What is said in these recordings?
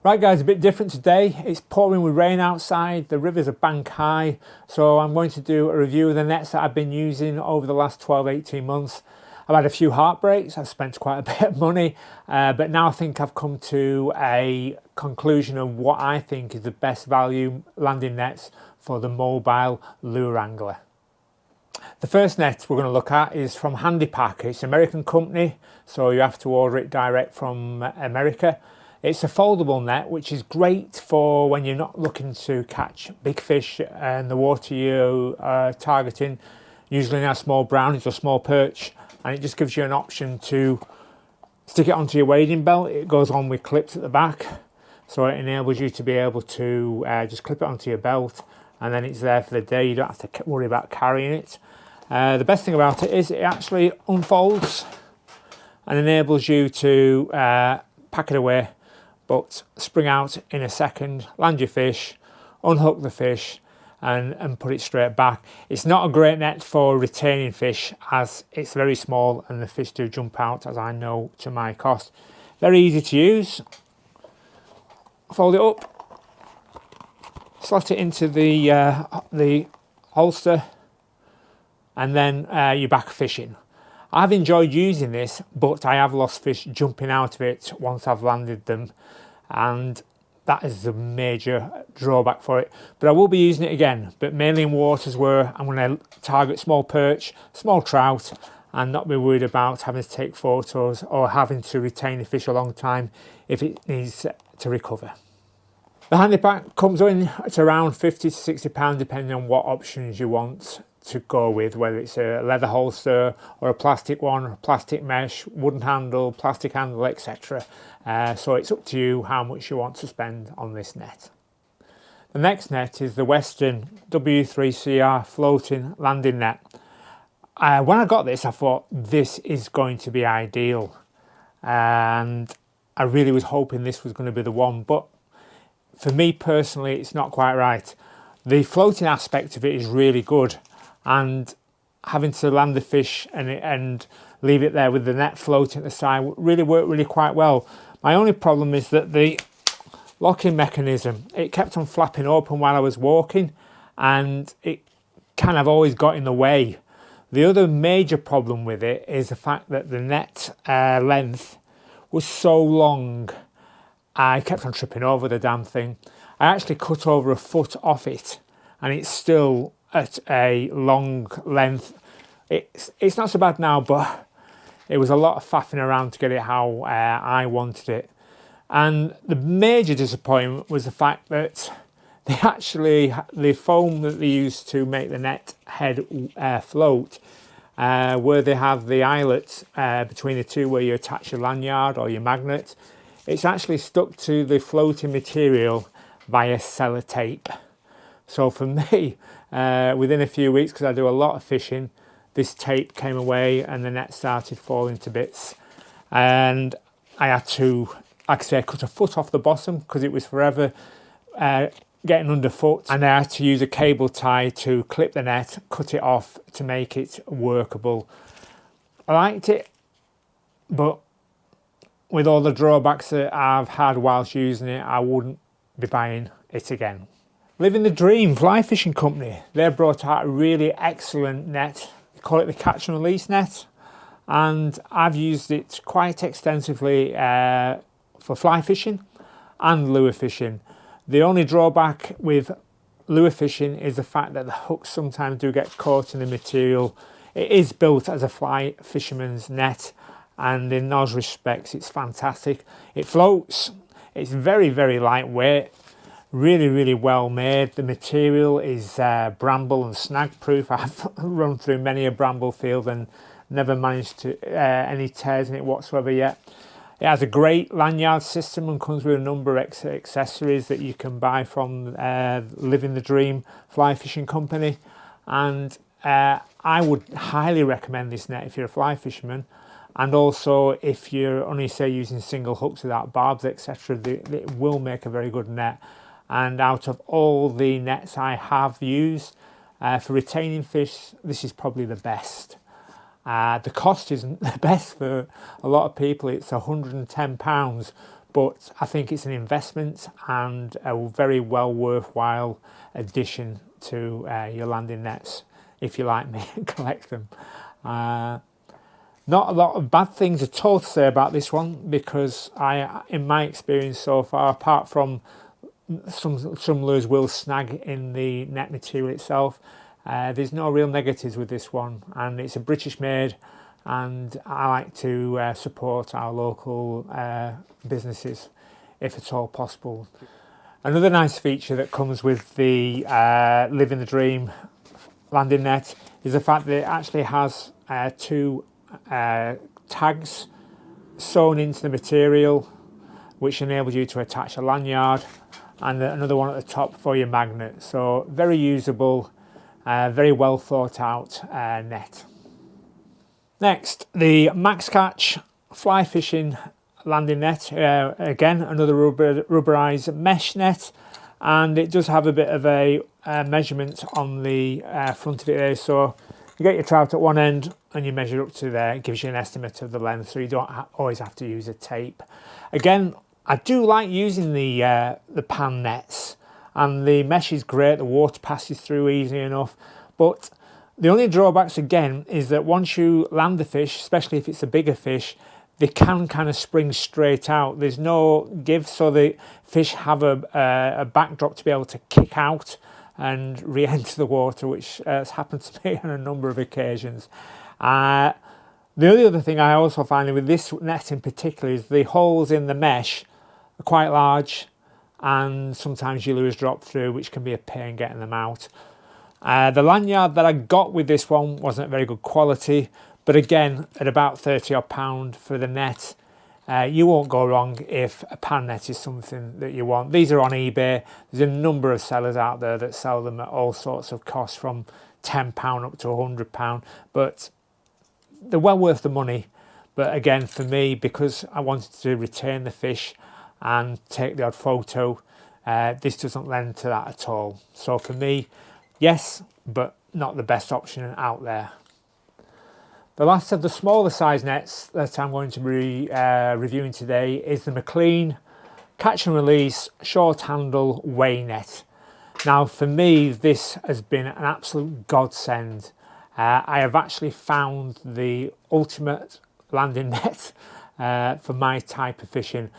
Right guys, a bit different today. It's pouring with rain outside, the rivers are bank high, so I'm going to do a review of the nets that I've been using over the last 12-18 months. I've had a few heartbreaks, I've spent quite a bit of money, but now I think I've come to a conclusion of what I think is the best value landing nets for the mobile lure angler. The first net we're going to look at is from Handypack. It's an American company, so you have to order it direct from America. It's a foldable net, which is great for when you're not looking to catch big fish and the water you are targeting, usually now small brownies or small perch, and it just gives you an option to stick it onto your wading belt. It goes on with clips at the back, so it enables you to be able to just clip it onto your belt, and then it's there for the day. You don't have to worry about carrying it. The best thing about it is it actually unfolds and enables you to pack it away, but spring out in a second, land your fish, unhook the fish and put it straight back. It's not a great net for retaining fish as it's very small and the fish do jump out, as I know to my cost. Very easy to use. Fold it up, slot it into the holster, and then you're back fishing. I've enjoyed using this, but I have lost fish jumping out of it once I've landed them, and that is the major drawback for it. But I will be using it again, but mainly in waters where I'm going to target small perch, small trout, and not be worried about having to take photos or having to retain the fish a long time if it needs to recover. The Handypack comes in at around £50 to £60 depending on what options you want to go with, whether it's a leather holster or a plastic one, plastic mesh, wooden handle, plastic handle, etc. So it's up to you how much you want to spend on this net. The next net is the Western W3CR floating landing net. When I got this, I thought this is going to be ideal, and I really was hoping this was going to be the one, but for me personally it's not quite right. The floating aspect of it is really good, and having to land the fish and leave it there with the net floating at the side really worked really quite well. My only problem is that the locking mechanism, it kept on flapping open while I was walking, and it kind of always got in the way. The other major problem with it is the fact that the net length was so long, I kept on tripping over the damn thing. I actually cut over a foot off it, and it's still at a long length. It's not so bad now, but it was a lot of faffing around to get it how I wanted it. And the major disappointment was the fact that the foam that they used to make the net head float, where they have the eyelet between the two where you attach your lanyard or your magnet, it's actually stuck to the floating material via sellotape. So for me, within a few weeks, because I do a lot of fishing, this tape came away and the net started falling to bits, and I had to, like I say, cut a foot off the bottom because it was forever getting underfoot, and I had to use a cable tie to clip the net, cut it off to make it workable. I liked it, but with all the drawbacks that I've had whilst using it, I wouldn't be buying it again. Living the Dream Fly Fishing Company, they brought out a really excellent net. They call it the catch and release net, and I've used it quite extensively for fly fishing and lure fishing. The only drawback with lure fishing is the fact that the hooks sometimes do get caught in the material. It is built as a fly fisherman's net, and in those respects it's fantastic. It floats, it's very, very lightweight, really well made. The material is bramble and snag proof. I've run through many a bramble field and never managed to any tears in it whatsoever yet. It has a great lanyard system and comes with a number of accessories that you can buy from Living the Dream Fly Fishing Company, and I would highly recommend this net if you're a fly fisherman, and also if you're only say using single hooks without barbs, etc. It will make a very good net. And out of all the nets I have used for retaining fish, this is probably the best. The cost isn't the best for a lot of people. It's £110, but I think it's an investment and a very well worthwhile addition to your landing nets if you like me and collect them. Not a lot of bad things at all to say about this one, because in my experience so far, apart from some lures will snag in the net material itself, there's no real negatives with this one, and it's a British made, and I like to support our local businesses if at all possible. Another nice feature that comes with the Living the Dream landing net is the fact that it actually has two tags sewn into the material, which enables you to attach a lanyard, and another one at the top for your magnet. So very usable, very well thought out net. Next, the Max Catch fly fishing landing net. Again, another rubberized mesh net, and it does have a bit of a measurement on the front of it there. So you get your trout at one end and you measure up to there. It gives you an estimate of the length, so you don't always have to use a tape. Again, I do like using the pan nets, and the mesh is great. The water passes through easy enough, but the only drawbacks again is that once you land the fish, especially if it's a bigger fish, they can kind of spring straight out. There's no give, so the fish have a backdrop to be able to kick out and re-enter the water, which has happened to me on a number of occasions. The only other thing I also find with this net in particular is the holes in the mesh are quite large, and sometimes your lures drop through, which can be a pain getting them out. The lanyard that I got with this one wasn't very good quality, but again, at about £30 for the net, you won't go wrong if a pan net is something that you want. These are on eBay. There's a number of sellers out there that sell them at all sorts of costs, from £10 up to £100, but they're well worth the money. But again, for me, because I wanted to retain the fish and take the odd photo, this doesn't lend to that at all. So for me, yes, but not the best option out there. The last of the smaller size nets that I'm going to be reviewing today is the McLean Catch and Release Short Handle Weigh Net. Now for me, this has been an absolute godsend. I have actually found the ultimate landing net for my type of fishing.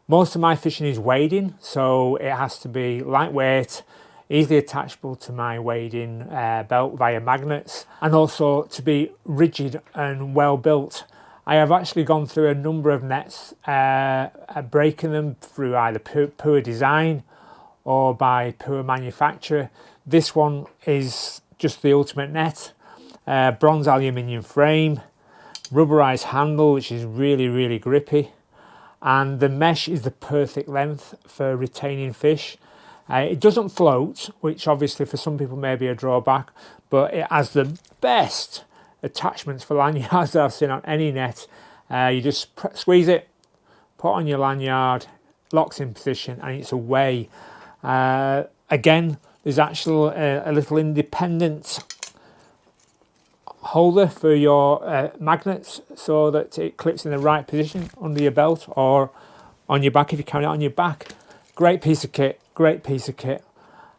Most of my fishing is wading, so it has to be lightweight, easily attachable to my wading belt via magnets, and also to be rigid and well built. I have actually gone through a number of nets, breaking them through either poor design or by poor manufacture. This one is just the ultimate net. Bronze aluminium frame, rubberized handle, which is really grippy, and the mesh is the perfect length for retaining fish. It doesn't float, which obviously for some people may be a drawback, but it has the best attachments for lanyards that I've seen on any net. You just squeeze it, put on your lanyard, locks in position, and it's away. Again, there's actually a little independent holder for your magnets, so that it clips in the right position under your belt or on your back if you carry it on your back. Great piece of kit. Great piece of kit.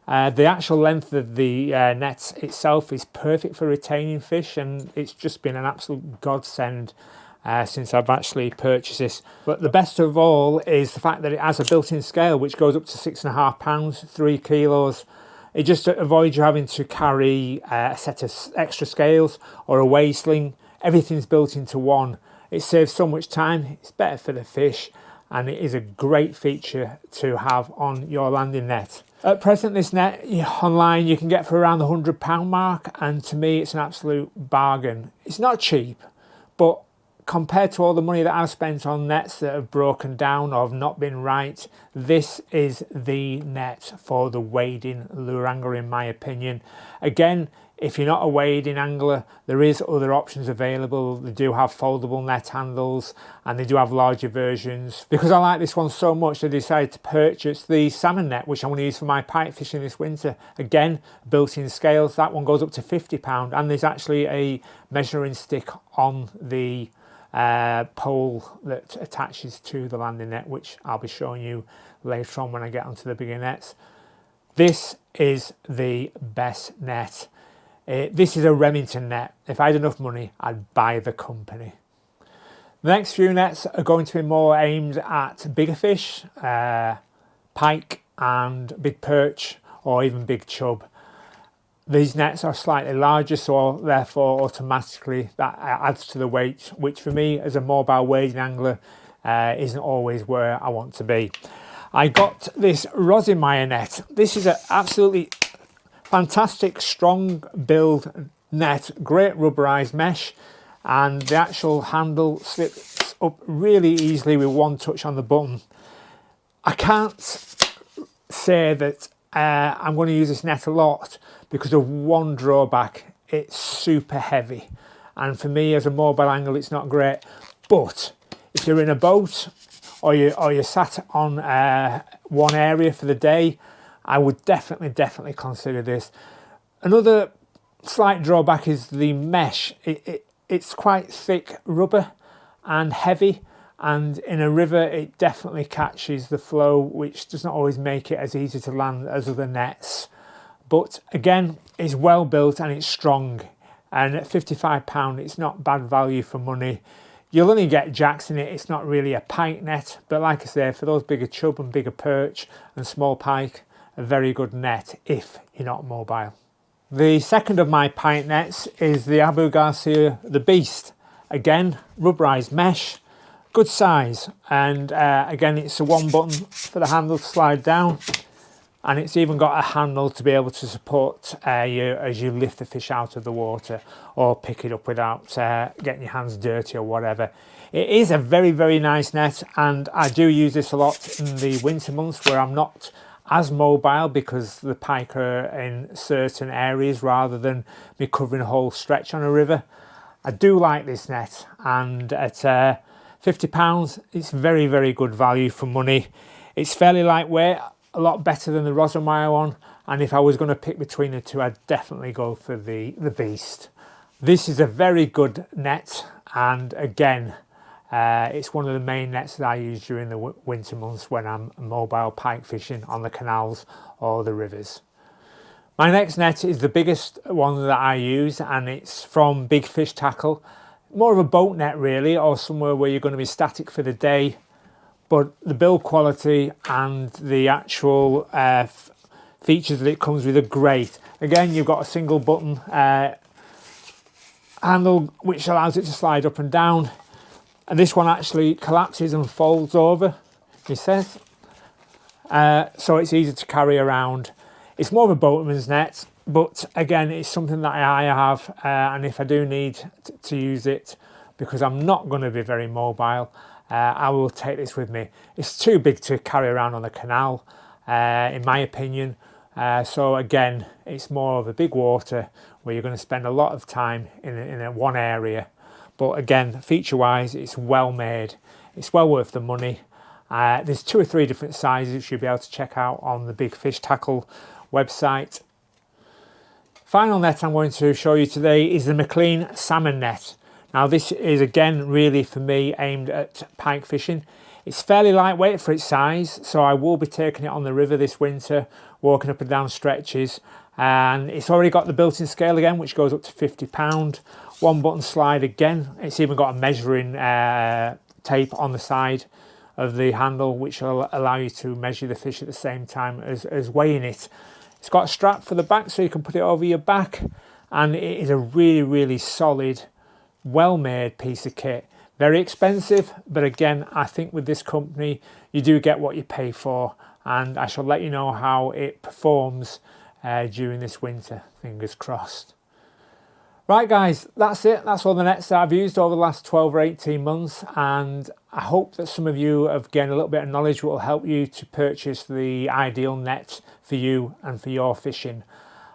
The actual length of the net itself is perfect for retaining fish, and it's just been an absolute godsend since I've actually purchased this. But the best of all is the fact that it has a built-in scale which goes up to 6.5 pounds, 3 kilos. It just avoids you having to carry a set of extra scales or a weigh sling. Everything's built into one. It saves so much time. It's better for the fish, and it is a great feature to have on your landing net. At present, this net online you can get for around the £100 mark, and to me it's an absolute bargain. It's not cheap, but compared to all the money that I've spent on nets that have broken down or have not been right, this is the net for the wading lure angler in my opinion. Again, if you're not a wading angler, there is other options available. They do have foldable net handles, and they do have larger versions. Because I like this one so much, I decided to purchase the salmon net, which I want to use for my pike fishing this winter. Again, built-in scales. That one goes up to £50, and there's actually a measuring stick on the pole that attaches to the landing net, which I'll be showing you later on when I get onto the bigger nets. This is the best net. This is a Remington net. If I had enough money, I'd buy the company. The next few nets are going to be more aimed at bigger fish, pike and big perch, or even big chub. These nets are slightly larger, so therefore automatically that adds to the weight, which for me as a mobile wading angler isn't always where I want to be. I got this Rosemeyer net. This is an absolutely fantastic strong build net, great rubberized mesh, and the actual handle slips up really easily with one touch on the button. I can't say that I'm going to use this net a lot because of one drawback: it's super heavy, and for me as a mobile angler it's not great. But if you're in a boat or you're sat on one area for the day, I would definitely consider this. Another slight drawback is the mesh. It's quite thick rubber and heavy, and in a river it definitely catches the flow, which does not always make it as easy to land as other nets. But again, it's well built and it's strong, and at £55 it's not bad value for money. You'll only get jacks in it, it's not really a pike net, but like I say, for those bigger chub and bigger perch and small pike, a very good net if you're not mobile. The second of my pike nets is the Abu Garcia the Beast. Again, rubberized mesh, good size, and again it's a one button for the handle to slide down, and it's even got a handle to be able to support you as you lift the fish out of the water or pick it up without getting your hands dirty or whatever. It is a very nice net, and I do use this a lot in the winter months where I'm not as mobile because the pike are in certain areas rather than me covering a whole stretch on a river. I do like this net, and at £50 it's very good value for money. It's fairly lightweight, a lot better than the Rosemeyer one, and if I was going to pick between the two, I'd definitely go for the Beast. This is a very good net, and again it's one of the main nets that I use during the winter months when I'm mobile pike fishing on the canals or the rivers. My next net is the biggest one that I use, and it's from Big Fish Tackle. More of a boat net really, or somewhere where you're going to be static for the day, but the build quality and the actual features that it comes with are great. Again, you've got a single button handle which allows it to slide up and down, and this one actually collapses and folds over, it says, so it's easy to carry around. It's more of a boatman's net, but again it's something that I have, and if I do need to use it because I'm not going to be very mobile, I will take this with me. It's too big to carry around on the canal, in my opinion, so again it's more of a big water where you're going to spend a lot of time in one area. But again, feature wise it's well made, it's well worth the money. There's 2 or 3 different sizes you'll be able to check out on the Big Fish Tackle website. Final net I'm going to show you today is the McLean salmon net. Now this is again really for me aimed at pike fishing. It's fairly lightweight for its size, so I will be taking it on the river this winter, walking up and down stretches, and it's already got the built-in scale again, which goes up to £50. One button slide again. It's even got a measuring tape on the side of the handle which will allow you to measure the fish at the same time as weighing it. It's got a strap for the back so you can put it over your back, and it is a really solid, well made piece of kit. Very expensive, but again I think with this company you do get what you pay for, and I shall let you know how it performs during this winter, fingers crossed. Right guys, that's it. That's all the nets that I've used over the last 12 or 18 months, and I hope that some of you have gained a little bit of knowledge that will help you to purchase the ideal net for you and for your fishing.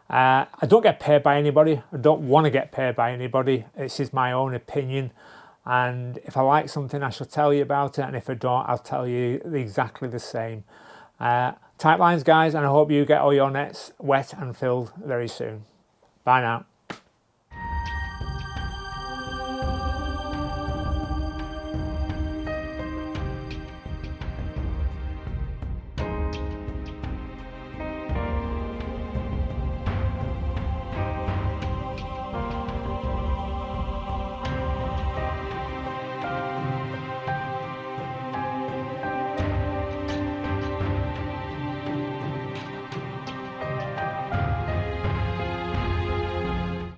I don't get paid by anybody. I don't want to get paid by anybody. This is my own opinion, and if I like something I shall tell you about it, and if I don't I'll tell you exactly the same. Tight lines guys, and I hope you get all your nets wet and filled very soon. Bye now.